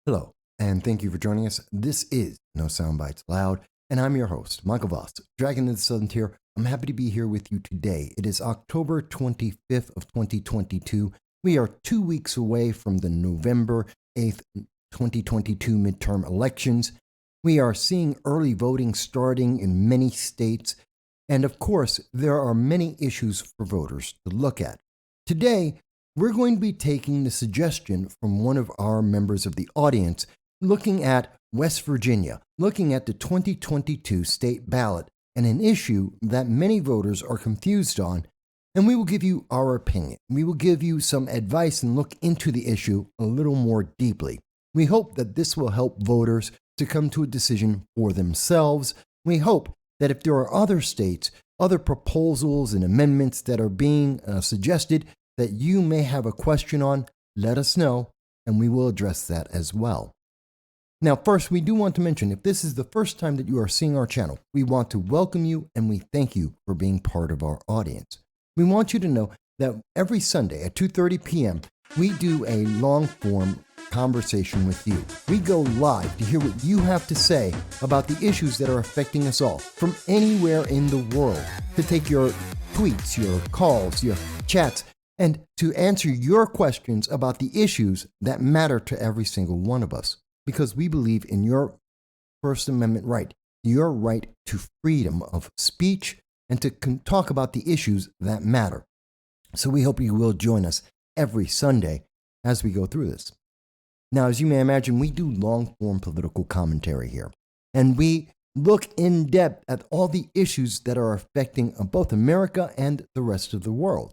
Hello, and thank you for joining us. This is No Soundbites Allowed, and I'm your host, Michael Voss, Dragon of the Southern Tier. I'm happy to be here with you today. It is October 25th of 2022. We are 2 weeks away from the November 8th, 2022 midterm elections. We are seeing early voting starting in many states, and of course, there are many issues for voters to look at. Today, we're going to be taking the suggestion from one of our members of the audience, looking at West Virginia, looking at the 2022 state ballot and an issue that many voters are confused on, and we will give you our opinion. We will give you some advice and look into the issue a little more deeply. We hope that this will help voters to come to a decision for themselves. We hope that if there are other states, other proposals and amendments that are being suggested that you may have a question on, let us know, and we will address that as well. Now, first, we do want to mention, if this is the first time that you are seeing our channel, we want to welcome you and we thank you for being part of our audience. We want you to know that every Sunday at 2:30 p.m., we do a long-form conversation with you. We go live to hear what you have to say about the issues that are affecting us all from anywhere in the world, to take your tweets, your calls, your chats, and to answer your questions about the issues that matter to every single one of us, because we believe in your First Amendment right, your right to freedom of speech, and to talk about the issues that matter. So we hope you will join us every Sunday as we go through this. Now, as you may imagine, we do long-form political commentary here, and we look in depth at all the issues that are affecting both America and the rest of the world.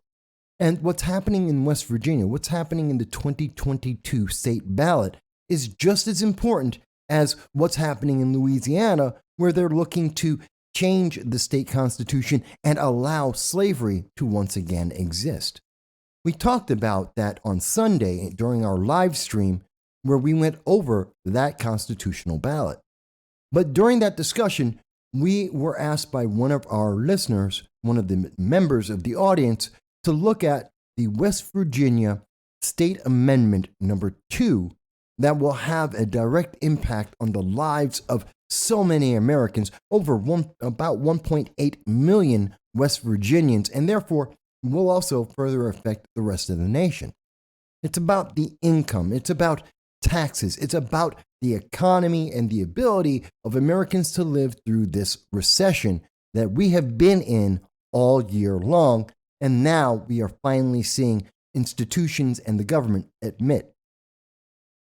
And what's happening in West Virginia, what's happening in the 2022 state ballot is just as important as what's happening in Louisiana, where they're looking to change the state constitution and allow slavery to once again exist. We talked about that on Sunday during our live stream, where we went over that constitutional ballot. But during that discussion, we were asked by one of our listeners, one of the members of the audience, to look at the West Virginia State Amendment number 2 that will have a direct impact on the lives of so many Americans, about 1.8 million West Virginians, and therefore will also further affect the rest of the nation. It's about the income, it's about taxes, it's about the economy and the ability of Americans to live through this recession that we have been in all year long. And now we are finally seeing institutions and the government admit.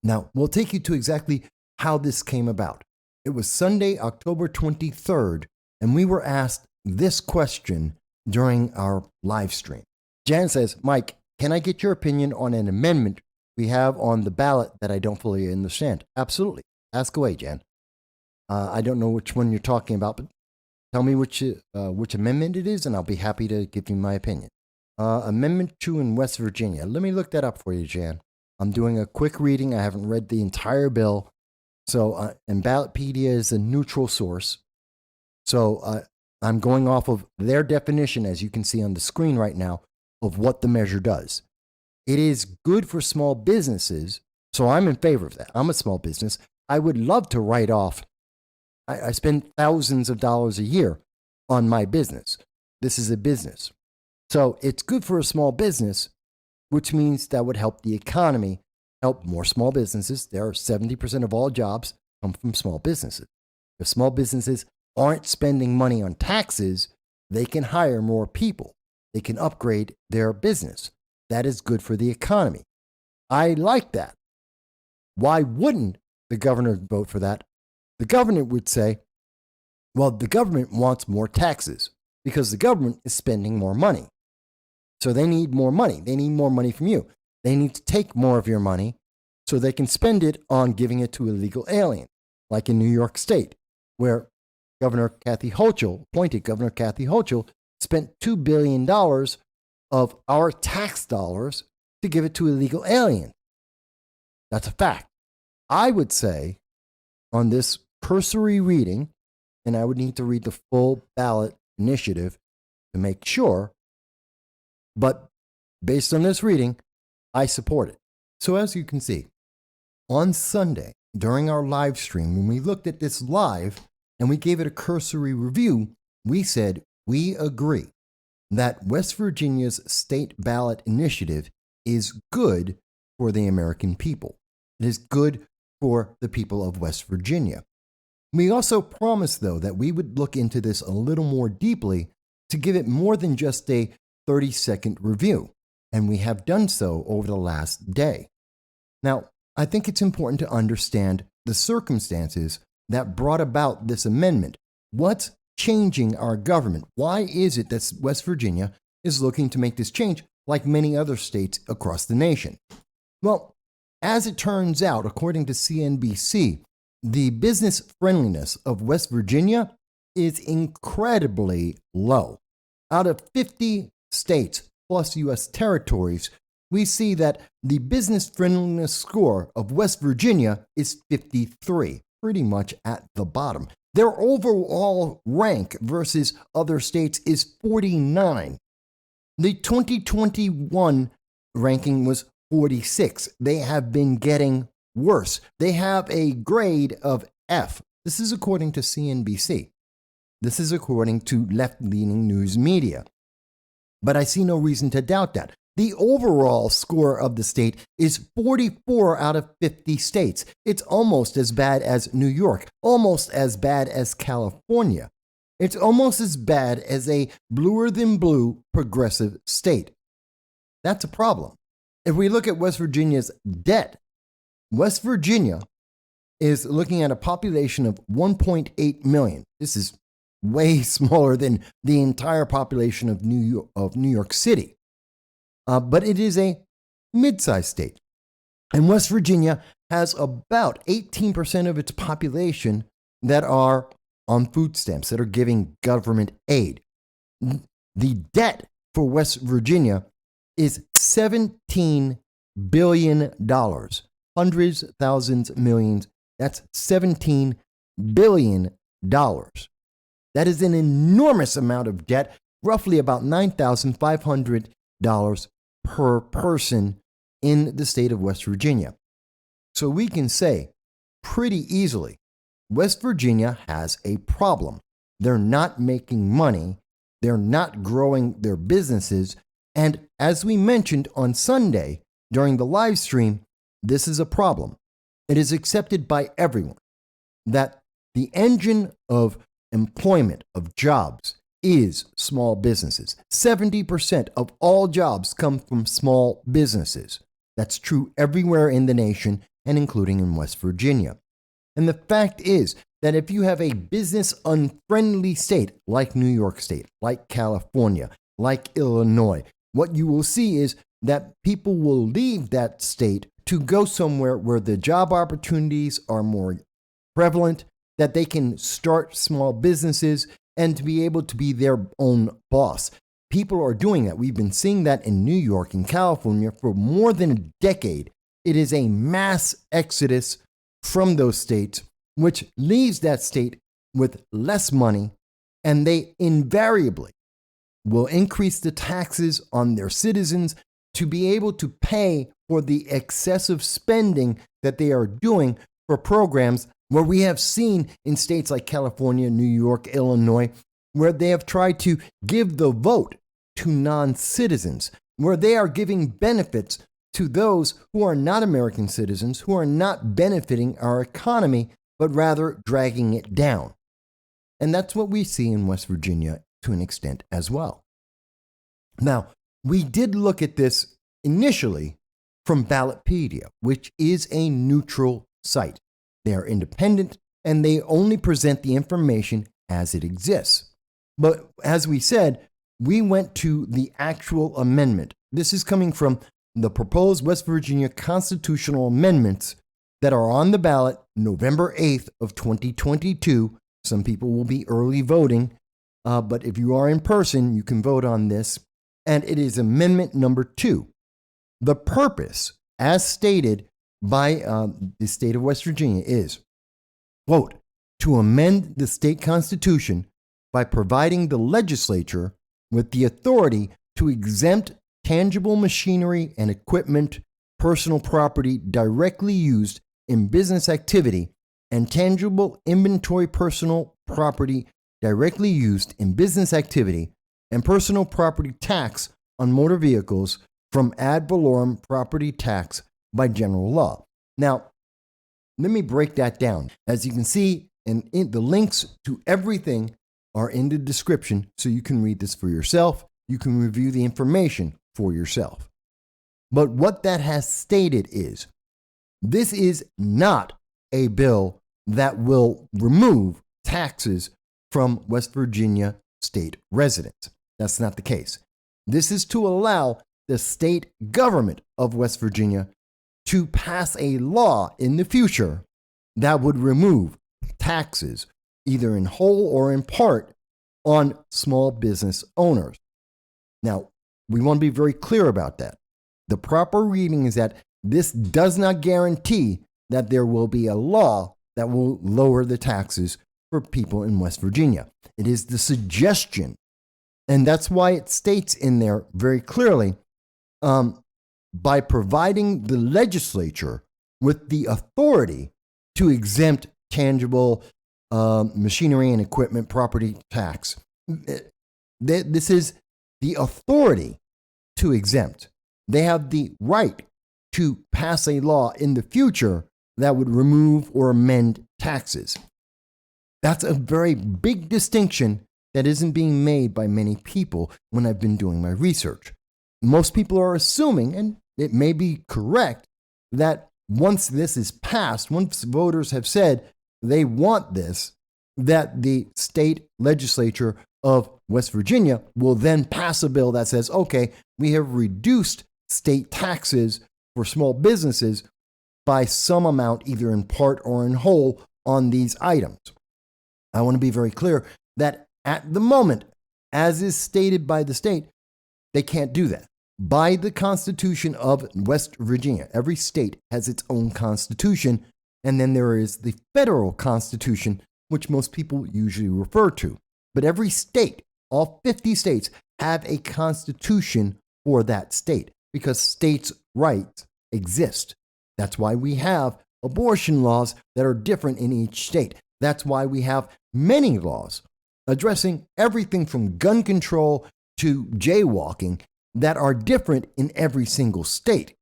Now, we'll take you to exactly how this came about. It was Sunday, October 23rd, and we were asked this question during our live stream. Jan says, Mike, can I get your opinion on an amendment we have on the ballot that I don't fully understand? Absolutely. Ask away, Jan. I don't know which one you're talking about, but tell me which amendment it is, and I'll be happy to give you my opinion. Amendment 2 in West Virginia. Let me look that up for you, Jan. I'm doing a quick reading. I haven't read the entire bill. So, and Ballotpedia is a neutral source. So I'm going off of their definition, as you can see on the screen right now, of what the measure does. It is good for small businesses, so I'm in favor of that. I'm a small business. I would love to write off. I spend thousands of dollars a year on my business. This is a business. So it's good for a small business, which means that would help the economy, help more small businesses. There are 70% of all jobs come from small businesses. If small businesses aren't spending money on taxes, they can hire more people. They can upgrade their business. That is good for the economy. I like that. Why wouldn't the governor vote for that? The governor would say, well, the government wants more taxes because the government is spending more money. So they need more money. They need more money from you. They need to take more of your money so they can spend it on giving it to illegal aliens, like in New York State, where appointed Governor Kathy Hochul, spent $2 billion of our tax dollars to give it to illegal aliens. That's a fact. I would say on this cursory reading, and I would need to read the full ballot initiative to make sure, but based on this reading, I support it. So as you can see, on Sunday during our live stream, when we looked at this live and we gave it a cursory review, we said we agree that West Virginia's state ballot initiative is good for the American people. It is good for the people of West Virginia. We also promised, though, that we would look into this a little more deeply to give it more than just a 30-second review, and we have done so over the last day. Now, I think it's important to understand the circumstances that brought about this amendment. What's changing our government? Why is it that West Virginia is looking to make this change like many other states across the nation? Well, as it turns out, according to CNBC, the business friendliness of West Virginia is incredibly low. Out of 50 states plus U.S. territories, we see that the business friendliness score of West Virginia is 53, pretty much at the bottom. Their overall rank versus other states is 49. The 2021 ranking was 46. They have been getting worse. They have a grade of F. This is according to CNBC. This is according to left-leaning news media. But I see no reason to doubt that. The overall score of the state is 44 out of 50 states. It's almost as bad as New York, almost as bad as California. It's almost as bad as a bluer than blue progressive state. That's a problem. If we look at West Virginia's debt, West Virginia is looking at a population of 1.8 million. This is way smaller than the entire population of New York City. But it is a mid-sized state. And West Virginia has about 18% of its population that are on food stamps, that are giving government aid. The debt for West Virginia is $17 billion. Hundreds, thousands, millions. That's $17 billion. That is an enormous amount of debt, roughly about $9,500 per person in the state of West Virginia. So we can say pretty easily, West Virginia has a problem. They're not making money. They're not growing their businesses. And as we mentioned on Sunday during the live stream, this is a problem. It is accepted by everyone that the engine of employment, of jobs, is small businesses. 70% of all jobs come from small businesses. That's true everywhere in the nation and including in West Virginia. And the fact is that if you have a business unfriendly state like New York State, like California, like Illinois, what you will see is that people will leave that state to go somewhere where the job opportunities are more prevalent, that they can start small businesses and to be able to be their own boss. People are doing that. We've been seeing that in New York and California for more than a decade. It is a mass exodus from those states, which leaves that state with less money, and they invariably will increase the taxes on their citizens to be able to pay for the excessive spending that they are doing for programs where we have seen in states like California, New York, Illinois, where they have tried to give the vote to non-citizens, where they are giving benefits to those who are not American citizens, who are not benefiting our economy, but rather dragging it down. And that's what we see in West Virginia to an extent as well. Now, we did look at this initially from Ballotpedia, which is a neutral site. They are independent and they only present the information as it exists. But as we said, we went to the actual amendment. This is coming from the proposed West Virginia constitutional amendments that are on the ballot November 8th of 2022. Some people will be early voting, but if you are in person, you can vote on this. And it is amendment number 2. The purpose, as stated by the state of West Virginia, is, quote, to amend the state constitution by providing the legislature with the authority to exempt tangible machinery and equipment, personal property directly used in business activity and tangible inventory personal property directly used in business activity and personal property tax on motor vehicles from ad valorem property tax by general law. Now, let me break that down. As you can see, the links to everything are in the description, so you can read this for yourself. You can review the information for yourself. But what that has stated is, this is not a bill that will remove taxes from West Virginia state residents. That's not the case. This is to allow the state government of West Virginia to pass a law in the future that would remove taxes, either in whole or in part, on small business owners. Now, we want to be very clear about that. The proper reading is that this does not guarantee that there will be a law that will lower the taxes for people in West Virginia. It is the suggestion, and that's why it states in there very clearly, by providing the legislature with the authority to exempt tangible machinery and equipment property tax. This is the authority to exempt. They have the right to pass a law in the future that would remove or amend taxes. That's a very big distinction that isn't being made by many people when I've been doing my research. Most people are assuming, and it may be correct, that once this is passed, once voters have said they want this, that the state legislature of West Virginia will then pass a bill that says, okay, we have reduced state taxes for small businesses by some amount, either in part or in whole, on these items. I want to be very clear that at the moment, as is stated by the state, they can't do that. By the Constitution of West Virginia, every state has its own constitution, and then there is the federal constitution, which most people usually refer to. But every state, all 50 states, have a constitution for that state because states' rights exist. That's why we have abortion laws that are different in each state. That's why we have many laws addressing everything from gun control to jaywalking that are different in every single state.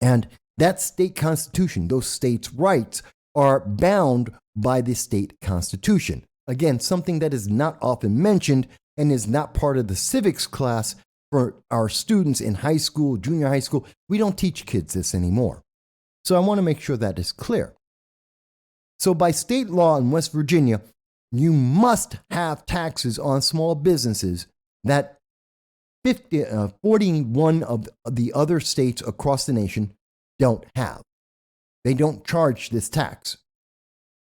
And that state constitution, those states' rights, are bound by the state constitution. Again, something that is not often mentioned and is not part of the civics class for our students in high school, junior high school. We don't teach kids this anymore. So I want to make sure that is clear. So by state law in West Virginia, you must have taxes on small businesses that 41 of the other states across the nation don't have. They don't charge this tax.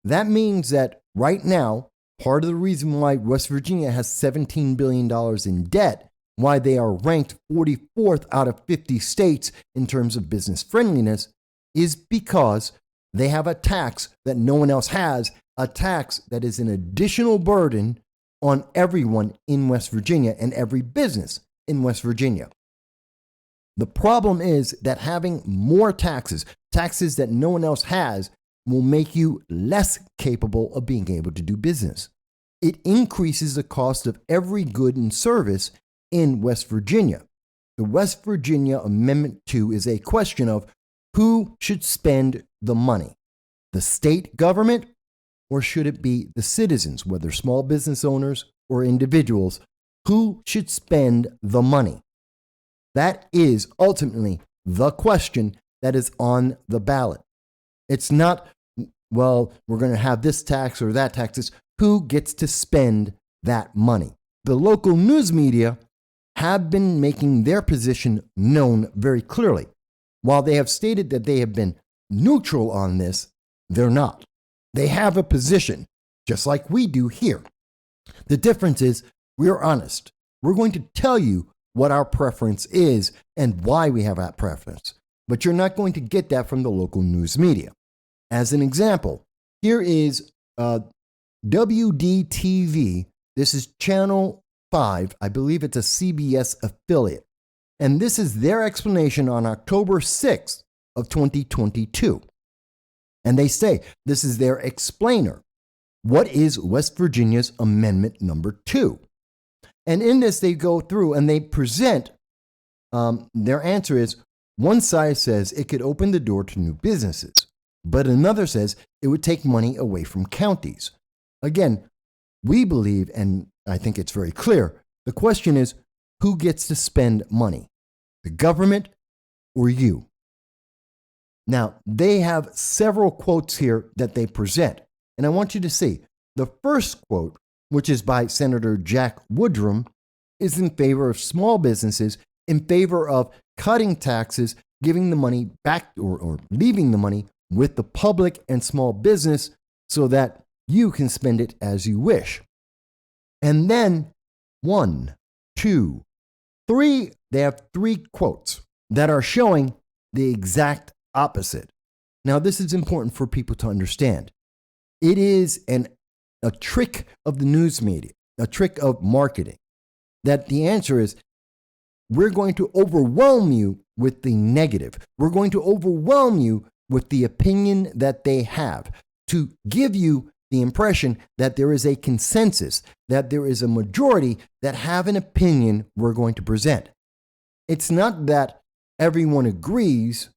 That means that right now, part of the reason why West Virginia has $17 billion in debt, why they are ranked 44th out of 50 states in terms of business friendliness, is because they have a tax that no one else has, a tax that is an additional burden on everyone in West Virginia and every business in West Virginia. The problem is that having more taxes that no one else has, will make you less capable of being able to do business. It increases the cost of every good and service in West Virginia. The West Virginia Amendment 2 is a question of who should spend the money, the state government, or should it be the citizens, whether small business owners or individuals? Who should spend the money? That is ultimately the question that is on the ballot. It's not, well, we're going to have this tax or that tax. It's who gets to spend that money. The local news media have been making their position known very clearly. While they have stated that they have been neutral on this, they're not. They have a position, just like we do here. The difference is we're honest. We're going to tell you what our preference is and why we have that preference. But you're not going to get that from the local news media. As an example, here is WDTV. This is Channel 5. I believe it's a CBS affiliate. And this is their explanation on October 6th of 2022. And they say, this is their explainer. What is West Virginia's Amendment number 2? And in this, they go through and they present their answer is, one side says it could open the door to new businesses, but another says it would take money away from counties. Again, we believe, and I think it's very clear, the question is, who gets to spend money? The government or you? Now, they have several quotes here that they present, and I want you to see. The first quote, which is by Senator Jack Woodrum, is in favor of small businesses, in favor of cutting taxes, giving the money back or leaving the money with the public and small business so that you can spend it as you wish. And then 1, 2, 3, they have 3 quotes that are showing the exact opposite. Now, this is important for people to understand. It is a trick of the news media, a trick of marketing, that the answer is, we're going to overwhelm you with the negative. We're going to overwhelm you with the opinion that they have to give you the impression that there is a consensus, that there is a majority that have an opinion we're going to present. It's not that everyone agrees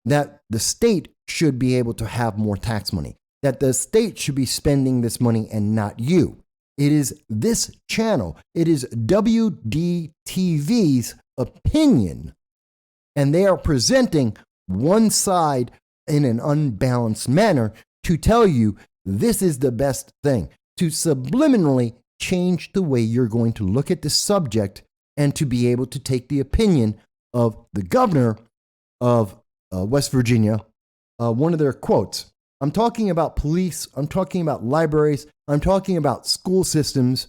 that the state should be able to have more tax money, that the state should be spending this money and not you. It is this channel, it is WDTV's opinion, and they are presenting one side in an unbalanced manner to tell you this is the best thing, to subliminally change the way you're going to look at the subject and to be able to take the opinion of the governor of West Virginia, one of their quotes. I'm talking about police, I'm talking about libraries, I'm talking about school systems,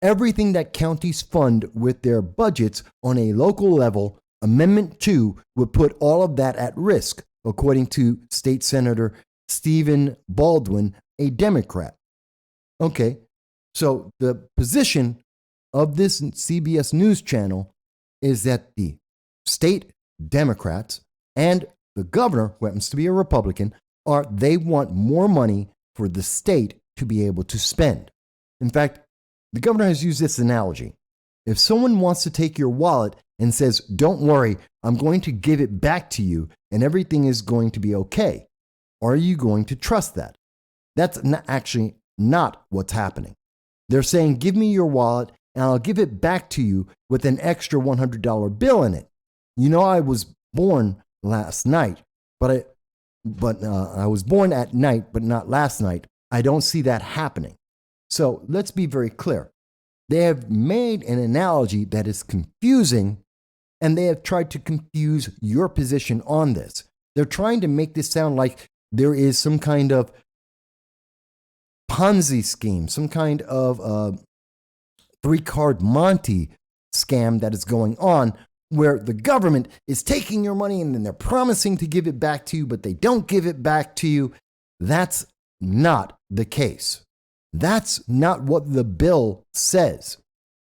everything that counties fund with their budgets on a local level. Amendment 2 would put all of that at risk, according to State Senator Stephen Baldwin, a Democrat. Okay, so the position of this CBS News channel is that the state Democrats and the governor, who happens to be a Republican, they want more money for the state to be able to spend. In fact, the governor has used this analogy. If someone wants to take your wallet and says, don't worry, I'm going to give it back to you and everything is going to be okay, are you going to trust that? That's actually not what's happening. They're saying, give me your wallet and I'll give it back to you with an extra $100 bill in it. You know, I was born last night, but I was born at night, but not last night. I don't see that happening. So let's be very clear. They have made an analogy that is confusing, and they have tried to confuse your position on this. They're trying to make this sound like there is some kind of Ponzi scheme, some kind of three-card Monty scam that is going on, where the government is taking your money and then they're promising to give it back to you, but they don't give it back to you. That's not the case. That's not what the bill says.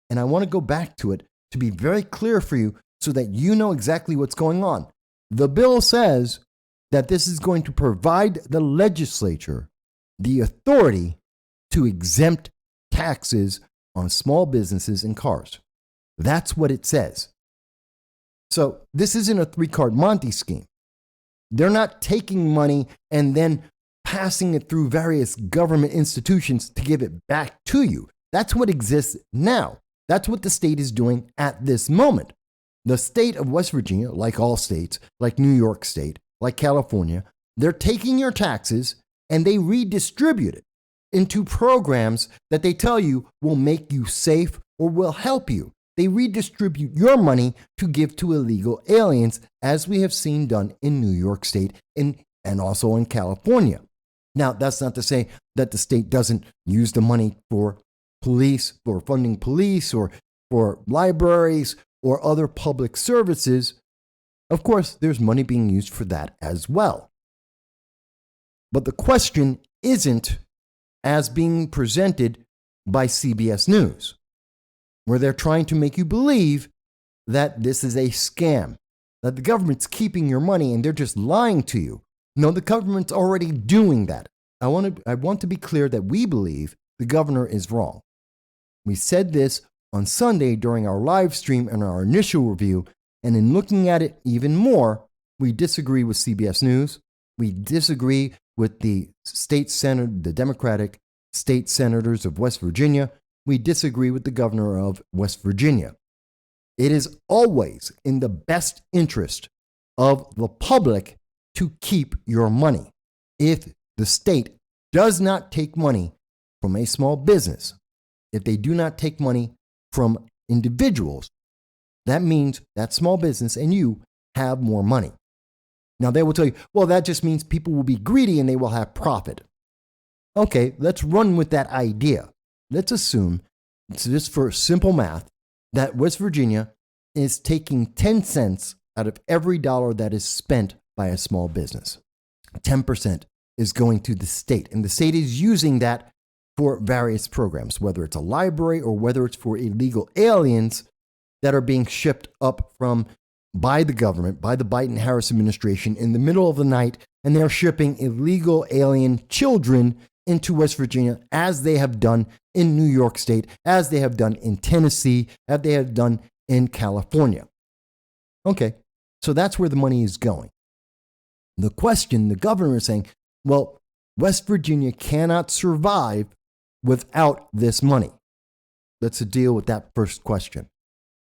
And I want to go back to it to be very clear for you so that you know exactly what's going on. The bill says that this is going to provide the legislature the authority to exempt taxes on small businesses and cars. That's what it says. So this isn't a three-card Monty scheme. They're not taking money and then passing it through various government institutions to give it back to you. That's what exists now. That's what the state is doing at this moment. The state of West Virginia, like all states, like New York State, like California, they're taking your taxes and they redistribute it into programs that they tell you will make you safe or will help you. They redistribute your money to give to illegal aliens, as we have seen done in New York State and also in California. Now, that's not to say that the state doesn't use the money for police, for funding police, or for libraries or other public services. Of course, there's money being used for that as well. But the question isn't as being presented by CBS News, where they're trying to make you believe that this is a scam, that the government's keeping your money and they're just lying to you. No, the government's already doing that. I want to be clear that we believe the governor is wrong. We said this on Sunday during our live stream and our initial review, and in looking at it even more, we disagree with CBS News. We disagree with the Democratic state senators of West Virginia. We disagree with the governor of West Virginia. It is always in the best interest of the public to keep your money. If the state does not take money from a small business, if they do not take money from individuals, that means that small business and you have more money. Now they will tell you, well, that just means people will be greedy and they will have profit. Okay, let's run with that idea. Let's assume, just for simple math, that West Virginia is taking 10 cents out of every dollar that is spent by a small business. 10% is going to the state, and the state is using that for various programs, whether it's a library or whether it's for illegal aliens that are being shipped up by the government, by the Biden-Harris administration in the middle of the night, and they're shipping illegal alien children into West Virginia, as they have done in New York State, as they have done in Tennessee, as they have done in California. Okay, so that's where the money is going. The question, the governor is saying, well, West Virginia cannot survive without this money. Let's deal with that first question.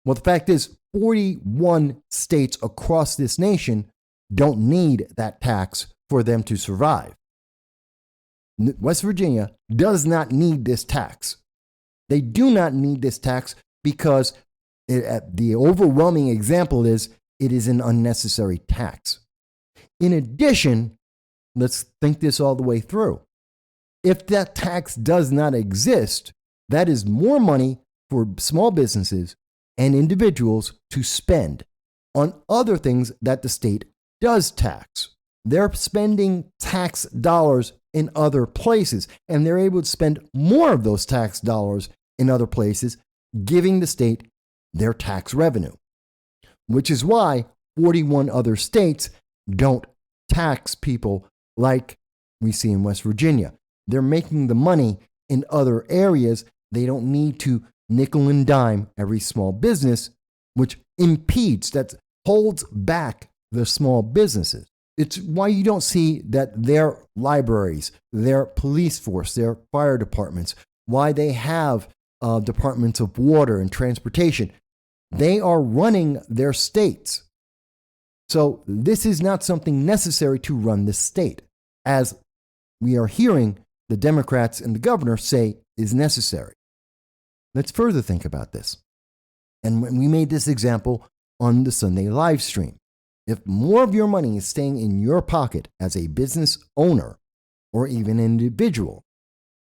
Well, the fact is, 41 states across this nation don't need that tax for them to survive. West Virginia does not need this tax. They do not need this tax because the overwhelming example is it is an unnecessary tax. In addition, let's think this all the way through. If that tax does not exist, that is more money for small businesses and individuals to spend on other things that the state does tax. They're spending tax dollars in other places, and they're able to spend more of those tax dollars in other places, giving the state their tax revenue, which is why 41 other states don't tax people like we see in West Virginia. They're making the money in other areas. They don't need to nickel and dime every small business, which impedes, that holds back the small businesses. It's why you don't see that their libraries, their police force, their fire departments, why they have departments of water and transportation. They are running their states. So this is not something necessary to run the state, as we are hearing the Democrats and the governor say is necessary. Let's further think about this. And when we made this example on the Sunday live stream, if more of your money is staying in your pocket as a business owner or even an individual,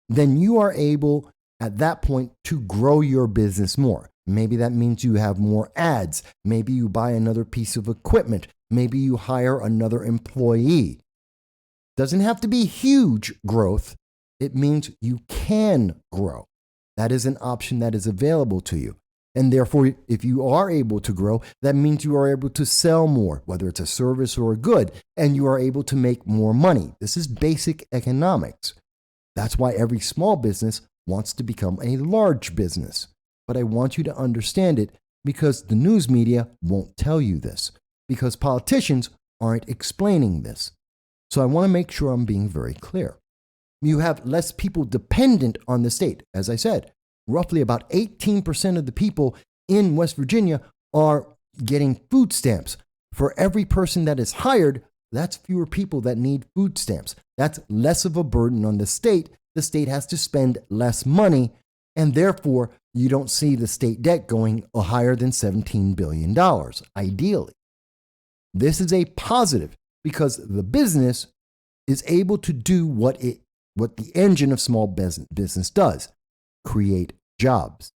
then you are able at that point to grow your business more. Maybe that means you have more ads. Maybe you buy another piece of equipment. Maybe you hire another employee. Doesn't have to be huge growth. It means you can grow. That is an option that is available to you. And therefore, if you are able to grow, that means you are able to sell more, whether it's a service or a good, and you are able to make more money. This is basic economics. That's why every small business wants to become a large business. But I want you to understand it because the news media won't tell you this, because politicians aren't explaining this. So I want to make sure I'm being very clear. You have less people dependent on the state. As I said, roughly about 18% of the people in West Virginia are getting food stamps. For every person that is hired, that's fewer people that need food stamps. That's less of a burden on the state. The state has to spend less money, and therefore you don't see the state debt going higher than $17 billion, ideally. This is a positive because the business is able to do what the engine of small business does, create jobs.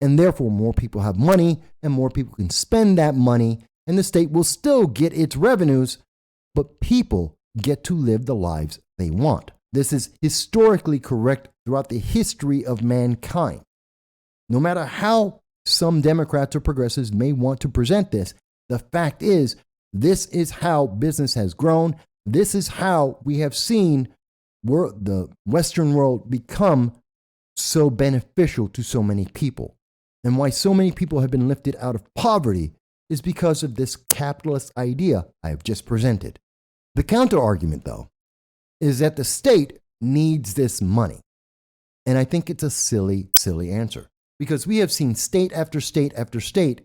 And therefore, more people have money and more people can spend that money, and the state will still get its revenues, but people get to live the lives they want. This is historically correct throughout the history of mankind. No matter how some Democrats or progressives may want to present this, the fact is, this is how business has grown. This is how we have seen the Western world become so beneficial to so many people. And why so many people have been lifted out of poverty is because of this capitalist idea I have just presented. The counter argument, though, is that the state needs this money. And I think it's a silly, silly answer, because we have seen state after state after state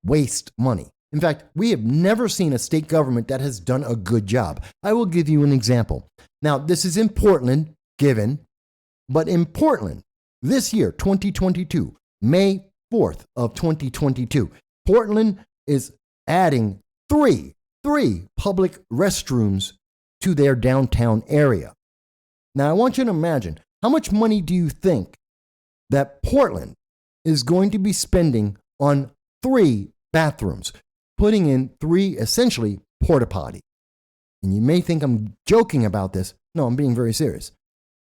waste money. In fact, we have never seen a state government that has done a good job. I will give you an example. Now, this is in Portland, but in Portland, this year, 2022, May 4th of 2022, Portland is adding three public restrooms to their downtown area. Now, I want you to imagine, how much money do you think that Portland is going to be spending on 3 bathrooms, putting in 3 essentially porta potties? And you may think I'm joking about this. No, I'm being very serious.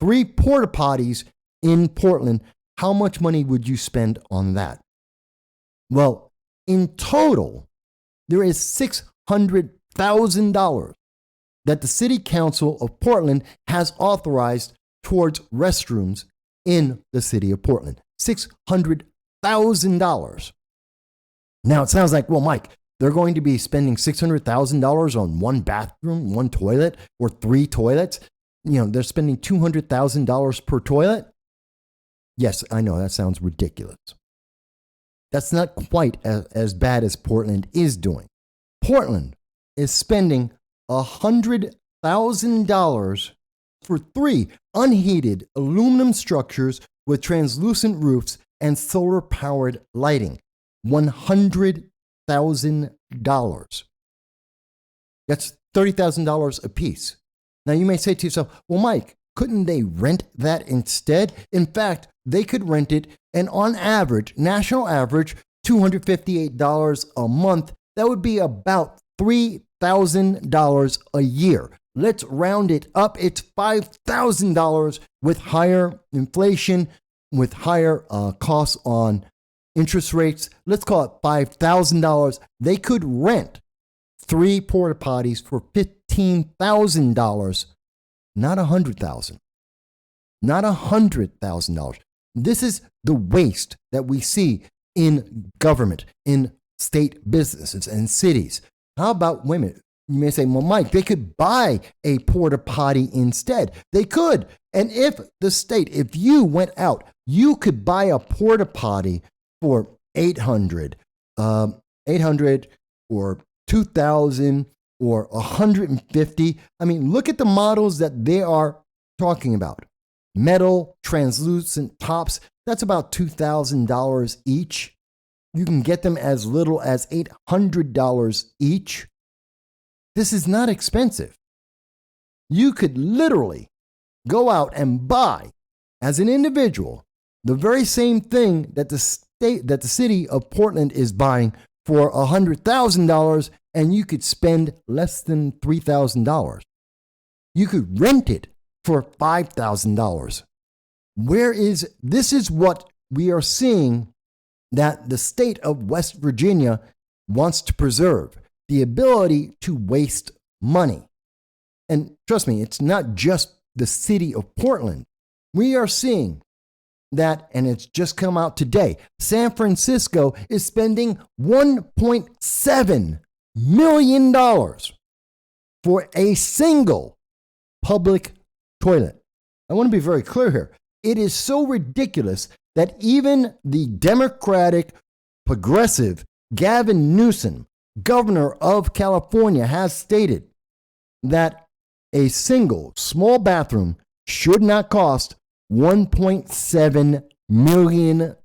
3 porta potties in Portland. How much money would you spend on that? Well, in total, there is $600,000 that the City Council of Portland has authorized towards restrooms in the city of Portland. $600,000. Now, it sounds like, well, Mike, they're going to be spending $600,000 on 1 bathroom, 1 toilet, or 3 toilets. They're spending $200,000 per toilet. Yes, I know that sounds ridiculous. That's not quite as bad as Portland is doing. Portland is spending $100,000 for 3 unheated aluminum structures with translucent roofs and solar-powered lighting. $100,000. That's $30,000 a piece. Now, you may say to yourself, well, Mike, couldn't they rent that instead? In fact, they could rent it, and on average, national average, $258 a month. That would be about $3,000 a year. Let's round it up. It's $5,000 with higher inflation, with higher costs on interest rates. Let's call it $5,000. They could rent 3 porta potties for $15,000, not $100,000. Not $100,000. This is the waste that we see in government, in state businesses and cities. How about women? You may say, well, Mike, they could buy a porta potty instead. They could. And if you went out, you could buy a porta potty for $800 or $2,000 or $150. I mean, look at the models that they are talking about. Metal, translucent tops, that's about $2,000 each. You can get them as little as $800 each. This is not expensive. You could literally go out and buy, as an individual, the very same thing that the city of Portland is buying for $100,000, and you could spend less than $3,000. You could rent it for $5,000. This is what we are seeing that the state of West Virginia wants to preserve, the ability to waste money. And trust me, it's not just the city of Portland. We are seeing that, and it's just come out today, San Francisco is spending $1.7 million for a single public toilet. I want to be very clear here. It is so ridiculous that even the Democratic progressive Gavin Newsom, governor of California, has stated that a single small bathroom should not cost $1.7 million.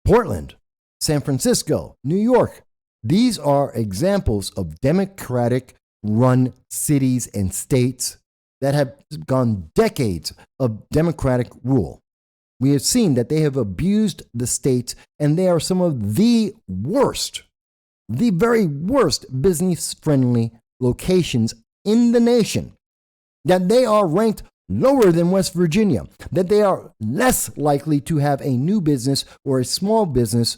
Portland, San Francisco, New York, these are examples of Democratic-run cities and states that have gone decades of Democratic rule. We have seen that they have abused the states, and they are some of the worst, the very worst business-friendly locations in the nation. That they are ranked lower than West Virginia, that they are less likely to have a new business or a small business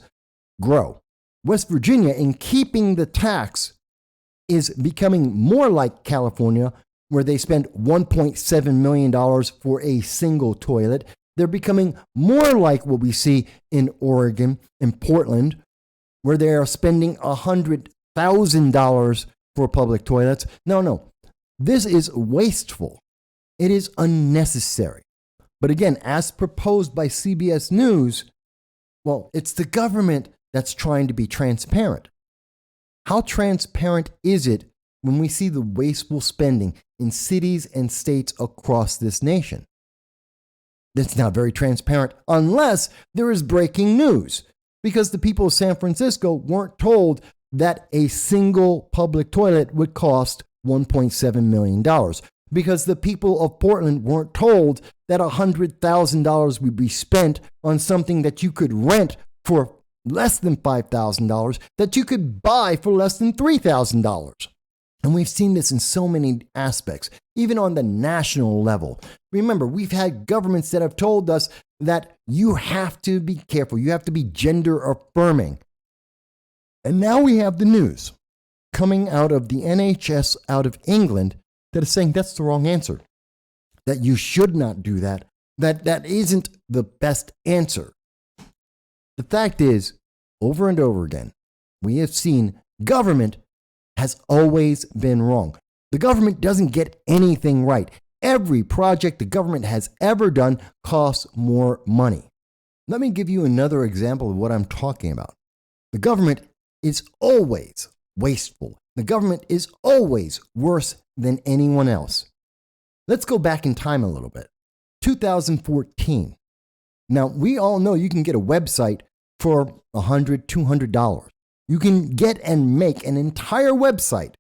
grow. West Virginia, in keeping the tax is becoming more like California, where they spend $1.7 million for a single toilet. They're becoming more like what we see in Oregon, in Portland, where they are spending $100,000 for public toilets. No. This is wasteful. It is unnecessary. But again, as proposed by CBS News, well, it's the government that's trying to be transparent. How transparent is it when we see the wasteful spending in cities and states across this nation? It's not very transparent unless there is breaking news, because the people of San Francisco weren't told that a single public toilet would cost $1.7 million, because the people of Portland weren't told that $100,000 would be spent on something that you could rent for less than $5,000, that you could buy for less than $3,000. And we've seen this in so many aspects, even on the national level. Remember, we've had governments that have told us that you have to be careful, you have to be gender affirming. And now we have the news coming out of the NHS out of England that is saying that's the wrong answer, that you should not do that, that isn't the best answer. The fact is, over and over again, we have seen government has always been wrong. The government doesn't get anything right. Every project the government has ever done costs more money. Let me give you another example of what I'm talking about. The government is always wasteful. The government is always worse than anyone else. Let's go back in time a little bit. 2014. Now, we all know you can get a website for $100, $200. You can get and make an entire website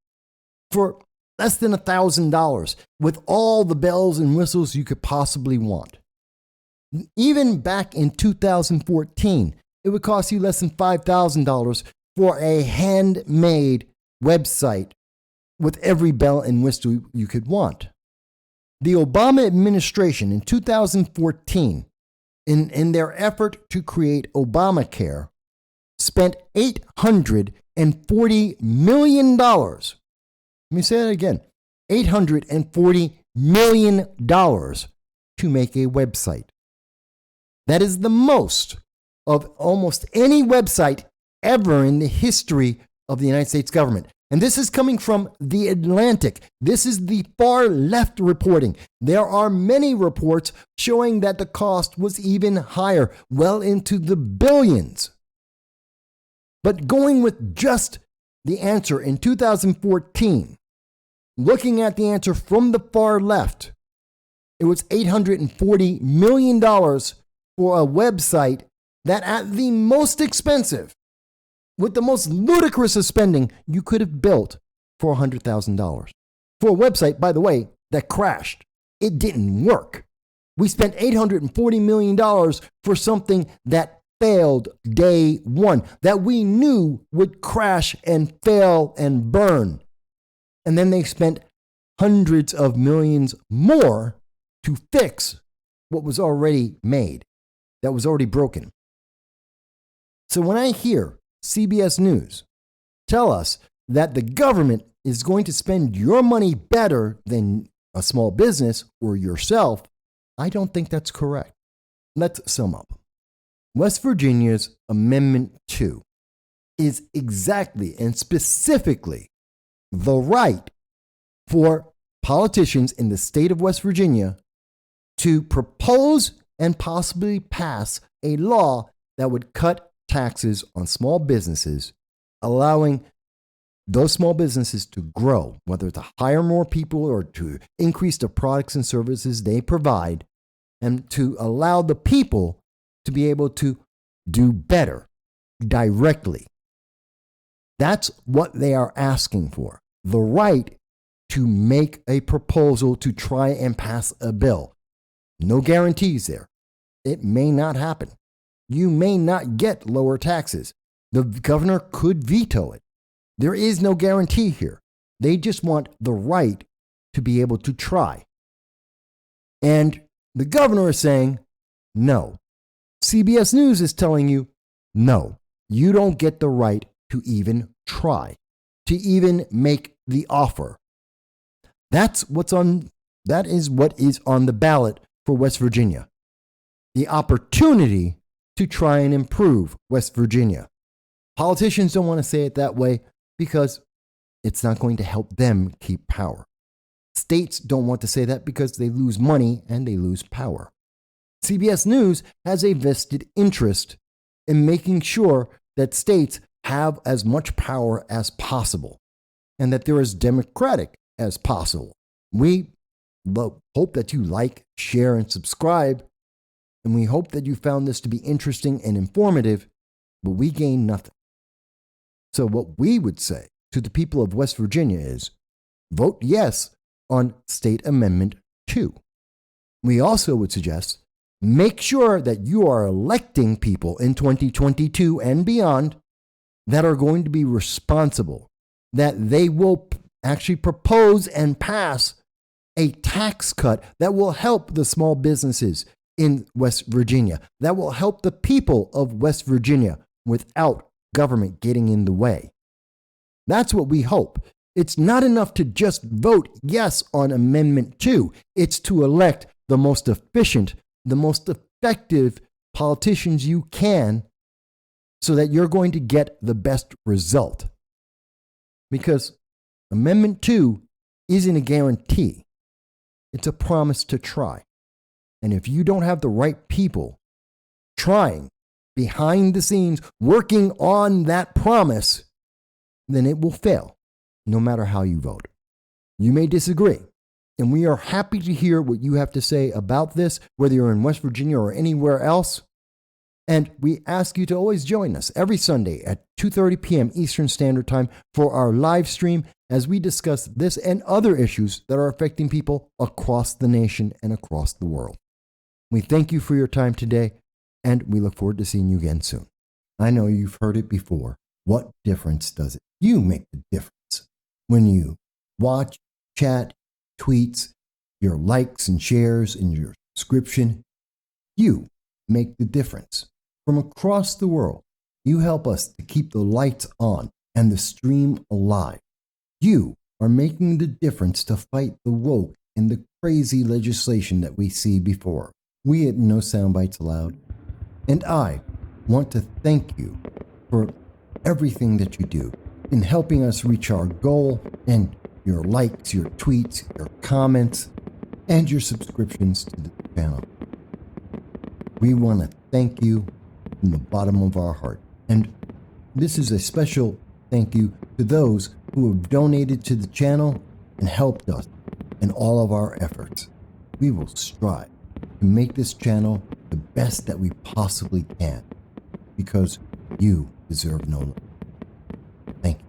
for less than $1,000 with all the bells and whistles you could possibly want. Even back in 2014, it would cost you less than $5,000 for a handmade website with every bell and whistle you could want. The Obama administration in 2014, in their effort to create Obamacare, spent $840 million. Let me say that again. $840 million to make a website. That is the most of almost any website ever in the history of the United States government. And this is coming from The Atlantic. This is the far left reporting. There are many reports showing that the cost was even higher, well into the billions. But going with just the answer in 2014, looking at the answer from the far left, it was $840 million for a website that at the most expensive, with the most ludicrous of spending, you could have built for $100,000. For a website, by the way, that crashed. It didn't work. We spent $840 million for something that failed day one, that we knew would crash and fail and burn. And then they spent hundreds of millions more to fix what was already made, that was already broken. So when I hear CBS News tell us that the government is going to spend your money better than a small business or yourself, I don't think that's correct. Let's sum up. West Virginia's Amendment 2 is exactly and specifically the right for politicians in the state of West Virginia to propose and possibly pass a law that would cut taxes on small businesses, allowing those small businesses to grow, whether to hire more people or to increase the products and services they provide, and to allow the people to be able to do better directly. That's what they are asking for. The right to make a proposal to try and pass a bill. No guarantees there. It may not happen. You may not get lower taxes. The governor could veto it. There is no guarantee here. They just want the right to be able to try. And the governor is saying, no. CBS News is telling you, no, you don't get the right to even try, to even make the offer. That is what is on the ballot for West Virginia. The opportunity to try and improve West Virginia. Politicians don't want to say it that way because it's not going to help them keep power. States don't want to say that because they lose money and they lose power. CBS News has a vested interest in making sure that states have as much power as possible and that they're as democratic as possible. We hope that you like, share, and subscribe, and we hope that you found this to be interesting and informative, but we gain nothing. So what we would say to the people of West Virginia is vote yes on State Amendment 2. We also would suggest make sure that you are electing people in 2022 and beyond that are going to be responsible, that they will actually propose and pass a tax cut that will help the small businesses in West Virginia, that will help the people of West Virginia without government getting in the way. That's what we hope. It's not enough to just vote yes on Amendment 2. It's to elect the most efficient, the most effective politicians you can so that you're going to get the best result. Because Amendment 2 isn't a guarantee. It's a promise to try. And if you don't have the right people trying behind the scenes, working on that promise, then it will fail, no matter how you vote. You may disagree, and we are happy to hear what you have to say about this, whether you're in West Virginia or anywhere else. And we ask you to always join us every Sunday at 2:30 p.m. Eastern Standard Time for our live stream as we discuss this and other issues that are affecting people across the nation and across the world. We thank you for your time today, and we look forward to seeing you again soon. I know you've heard it before. What difference does it? You make the difference. When you watch, chat, tweets, your likes and shares, and your subscription, you make the difference. From across the world, you help us to keep the lights on and the stream alive. You are making the difference to fight the woke and the crazy legislation that we see before. We at No Soundbites Allowed, and I want to thank you for everything that you do in helping us reach our goal, and your likes, your tweets, your comments, and your subscriptions to the channel. We want to thank you from the bottom of our heart. And this is a special thank you to those who have donated to the channel and helped us in all of our efforts. We will strive to make this channel the best that we possibly can because you deserve no less. Thank you.